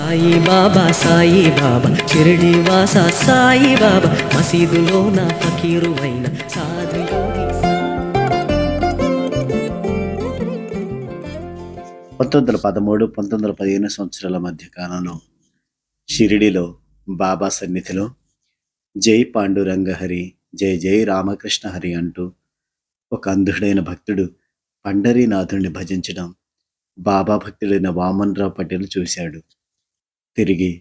సాయి బాబా షిరిడి వాస సాయి బాబా మసీదులో నా ఫకీరు అయిన సాధు యోగి 1913-1915 సంవత్సరాల మధ్య కాలంలో షిరిడిలో బాబా సన్నిధిలో జై పాండురంగ హరి, జై జై రామకృష్ణ హరి అంటూ ఒక అంధుడైన భక్తుడు పండరీనాథుణ్ణి భజించడం బాబా భక్తుడైన వామన్రావు పటేల్ చూశాడు. తిరిగి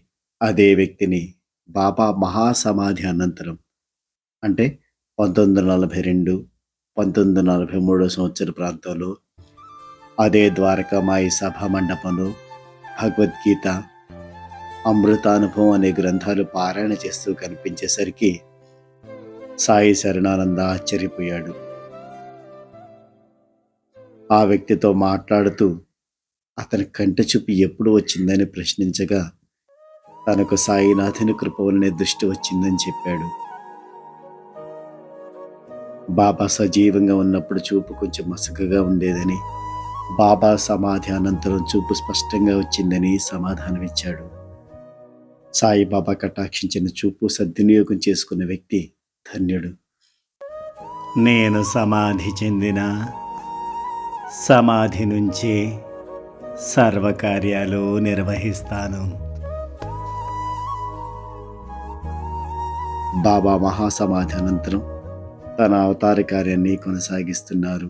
అదే వ్యక్తిని బాబా మహాసమాధి అనంతరం అంటే 1942-1943 సంవత్సర ప్రాంతంలో అదే ద్వారకామాయి సభా మండపంలో భగవద్గీత, అమృతానుభవం అనే గ్రంథాలు పారాయణ చేస్తూ కనిపించేసరికి సాయి శరణానంద ఆశ్చర్యపోయాడు. ఆ వ్యక్తితో మాట్లాడుతూ అతని కంటి చూపు ఎప్పుడు వచ్చిందని ప్రశ్నించగా తనకు సాయినాథుని కృప వల్లనే దృష్టి వచ్చిందని చెప్పాడు. బాబా సజీవంగా ఉన్నప్పుడు చూపు కొంచెం మసకగా ఉండేదని, బాబా సమాధి అనంతరం చూపు స్పష్టంగా వచ్చిందని సమాధానమిచ్చాడు. సాయిబాబా కటాక్షించిన చూపు సద్వినియోగం చేసుకున్న వ్యక్తి ధన్యుడు. నేను సమాధి చెందిన సమాధి నుంచి సర్వకార్యాలు నిర్వహిస్తాను. బాబా మహాసమాధి అనంతరం తన అవతార కార్యాన్ని కొనసాగిస్తున్నారు.